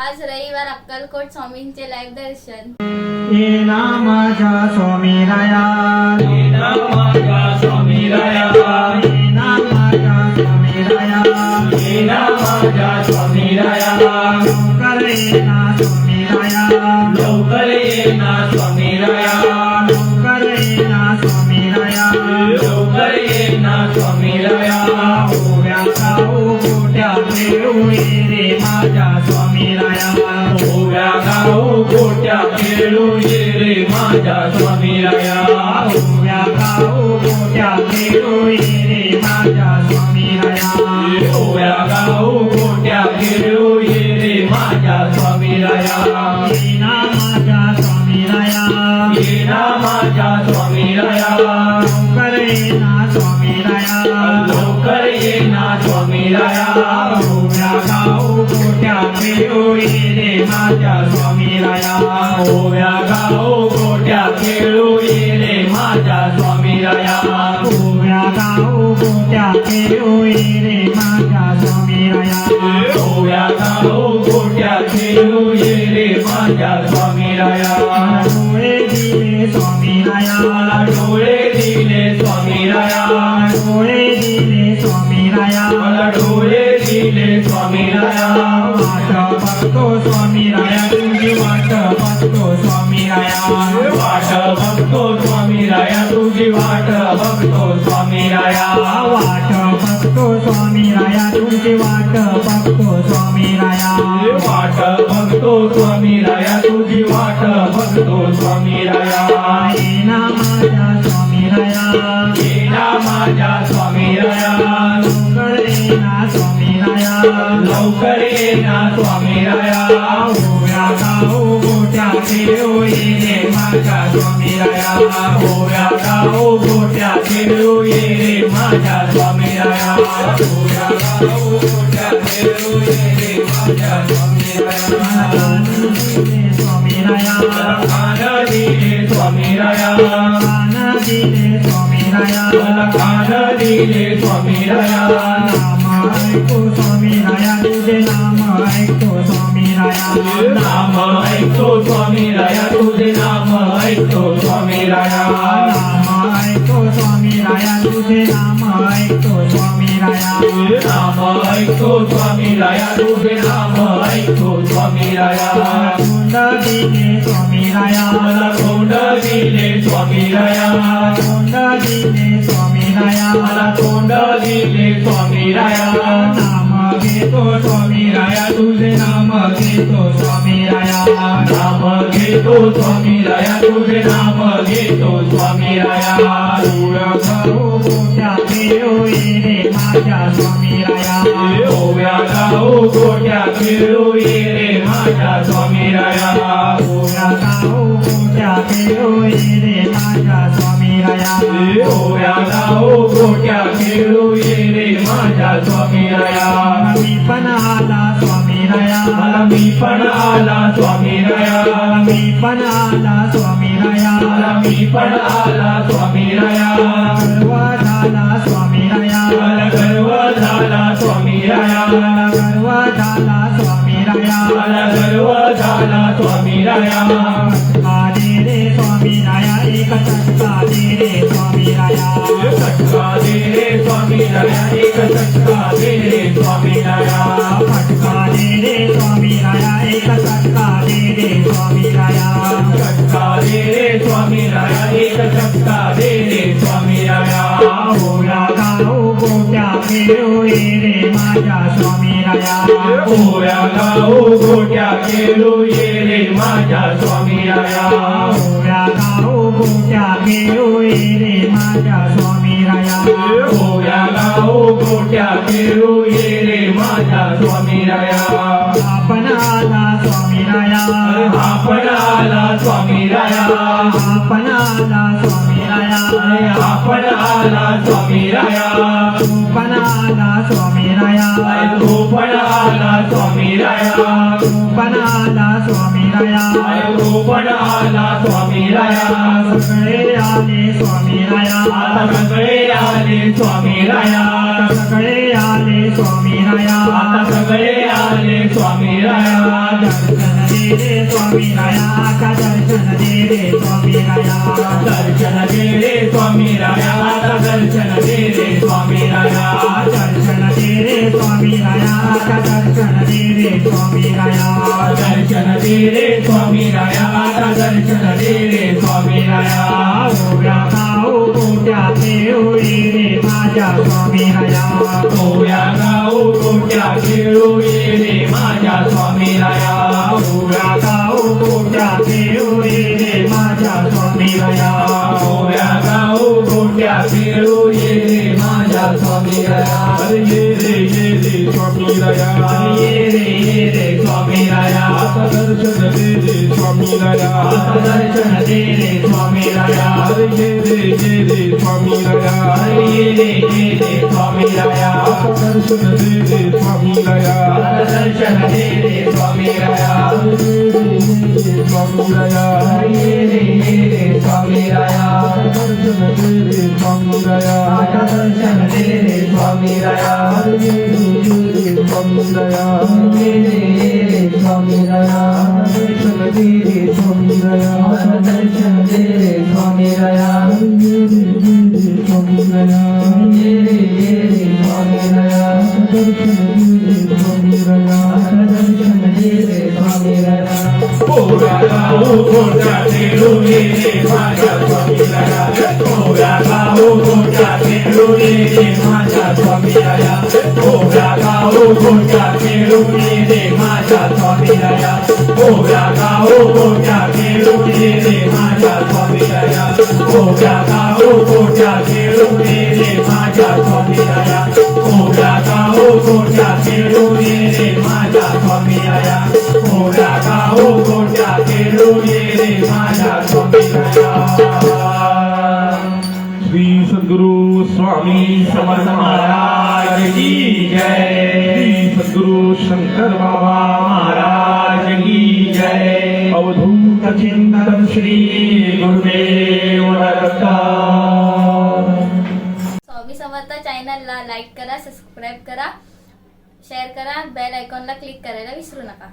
आज रविवार अक्कलकोट स्वामींचे लाईव्ह दर्शन. ये नामाच्या स्वामी राया, ये नामाच्या स्वामी राया, ये नामाच्या स्वामी राया, ये नामाच्या स्वामी राया, लवकर ये ना स्वामी राया, लवकर ये ना स्वामी राया, लवकर ये ना स्वामी राया, लवकर ये ना स्वामी राया. ओव्या गाऊ गोट्या खेळू ये रे माझ्या स्वामी राया, ओव्या गाऊ गोट्या खेळू ये रे माझ्या स्वामी राया, ओव्या गाऊ गोट्या खेळू ये रे माझ्या स्वामी राया. ओव्या गाऊ गोट्या खेळू ये रे माझ्या स्वामी राया. ये नामाच्या स्वामी राया, ये नामाच्या स्वामी राया, लवकर ये ना स्वामी राया, लवकर ये ना स्वामी राया. ओव्या गाऊ गोट्या खेळू ये रे माझ्या स्वामी राया, ओव्या गाऊ गोट्या खेळू ये रे माझ्या स्वामी राया, ओव्या गाऊ गोट्या खेळू ये रे माझ्या स्वामी राया. ओव्या गाऊ गोट्या खेळू ये रे माझ्या स्वामी राया. डोळे दिले स्वामी राया, मला डोळे दिले स्वामी राया, डोळे दिले स्वामी राया, मला डोळे दिले स्वामी राया. वाट बघतो स्वामी राया, तुझी वाट बघतो स्वामी राया, वाट बघतो स्वामी राया, तुझी वाट बघतो स्वामी राया. वाट बघतो स्वामी राया, तुझी वाट बघतो स्वामी राया. वाट बघतो स्वामी राया, तुझी वाट बघतो स्वामी राया. ये ना माझ्या स्वामी राया, ये ना माझ्या स्वामी राया, लवकर ये ना स्वामी राया, लवकर ये ना स्वामी राया. ओव्या गाऊ गोट्या खेळू ये रे माझ्या स्वामी राया, ओव्या गाऊ गोट्या खेळू ये रे माझ्या स्वामी राया, ओव्या गाऊ गोट्या खेळू ये रे माझ्या स्वामी राया. स्वामी राया, खान दिले स्वामी राया, कान दिले स्वामी राया, मला खान दिले स्वामी राया. नाम ऐकतो स्वामी राया, तुझे नाम ऐकतो स्वामी राया, नाम ऐकतो स्वामी राया, तुझे नाम ऐकतो स्वामी राया. नाम ऐकतो स्वामी राया, तुझे नाम ऐकतो स्वामी राया. नाम ऐकतो स्वामी राया, तुझे नाम ऐकतो स्वामी राया. तोंड दिले स्वामी राया, मला तोंड दिले स्वामी राया, तोंड दिले स्वामी राया, मला तोंड दिले स्वामी राया. नाम घेतो स्वामी राया, तुझे नाम घेतो स्वामी राया, नाम घेतो स्वामी राया, तुझे नाम घेतो स्वामी राया. ओव्या गाऊ गोट्या खेळू ये रे माझ्या स्वामी राया, ओव्या गाऊ गोट्या खेळू ये रे माझ्या स्वामी राया. ओव्या गाऊ गोट्या खेळू ये रे माझ्या स्वामी राया. ओव्या गाऊ गोट्या खेळू ये रे माझ्या स्वामी राया. मी पण आला स्वामी राया, मला मी पण आला स्वामी राया, मी पण आला स्वामी राया, मला मी पण आला स्वामी राया. गर्व झाला स्वामी राया, मला गर्व झाला स्वामी राया, गर्व झाला स्वामी राया. मला गर्व झाला स्वामी राया. फटका दे रे स्वामी राया, एक फटका दे रे स्वामी राया, फटका दे रे स्वामी राया, एक फटका दे रे स्वामी राया. फटका दे रे स्वामी राया, एक फटका दे रे स्वामी राया. फटका दे रे स्वामी राया, एक फटका दे रे स्वामी राया. ओव्या गाऊ गोट्या खेळू ये रे माझ्या स्वामी राया, ओव्या गाऊ गोट्या खेळू ये रे माझ्या स्वामी राया. ओव्या गाऊ गोट्या खेळू ये रे माझ्या स्वामी राया. ओव्या गाऊ गोट्या खेळू ये रे माझ्या स्वामी राया. आपण आला स्वामी राया, आपण आला स्वामी राया, आपण आला स्वामी राया, आपण आला स्वामी राया. तू पण आला स्वामी राया, तू पण आला स्वामी राया, तू पण आला स्वामी राया. तू पण आला स्वामी स्वामीराया सगळे आले स्वामीराया आता सगळे आले स्वामीराया सगळे आले स्वामीराया आता सगळे आले स्वामीराया दर्शन दे रे स्वामीराया का दर्शन दे रे स्वामीराया दर्शन दे रे स्वामीराया आता दर्शन दे रे स्वामीराया दर्शन दे रे स्वामीराया का दर्शन दे रे स्वामीराया दर्शन दे रे स्वामीराया आता दर्शन दे रे स्वामीराया ओव्या गाऊ गोट्या देऊळी रे माझ्या स्वामीराया ओव्या गाऊ गोट्या खेळू ये रे माझ्या स्वामीराया ओव्या गाऊ गोट्या देऊळी रे माझ्या स्वामीराया ओव्या गाऊ गोट्या खेळू ये रे माझ्या स्वामीराया अरे ये रे स्वामीराया ये रे स्वामीराया आता दर्शन दे रे स्वामीराया आता दर्शन दे रे स्वामीराया अरे ये रे स्वामीराया ये रे स्वामीराया आता दर्शन दे रे स्वामीराया आता दर्शन दे रे स्वामीराया स्वामीराया ये रे स्वामीराया दर्शन दे रे स्वामीराया आता दर्शन दे रे स्वामीराया स्वामीराया ये रे स्वामीराया दर्शन दे रे स्वामीराया आता दर्शन दे रे स्वामीराया स्वामीराया ये रे स्वामीराया दर्शन दे रे स्वामीराया आता दर्शन दे रे स्वामीराया ओव्या गाऊ गोट्या खेळू ये रे माझ्या स्वामीराया ओव्या गाऊ गोट्या खेळू ये रे माझ्या स्वामीराया ओव्या गाऊ गोट्या खेळू ये रे माझ्या स्वामीराया ओव्या गाऊ गोट्या खेळू ये रे माझ्या स्वामीराया ओव्या गाऊ गोट्या खेळू ये रे माझ्या स्वामीराया ओव्या गाऊ गोट्या खेळू ये रे माझ्या स्वामीराया ओव्या गाऊ गोट्या खेळू ये रे माझ्या स्वामीराया श्री सद्गुरु स्वामी समर्थ महाराज की जय श्री सद्गुरु शंकर बाबा महाराज की जय अवधूत चिंतन श्री गुरुदेव दत्त स्वामी समर्थ चॅनलला लाईक करा, सबस्क्राईब करा, शेअर करा, बेल आयकॉनला क्लिक करायला विसरू नका.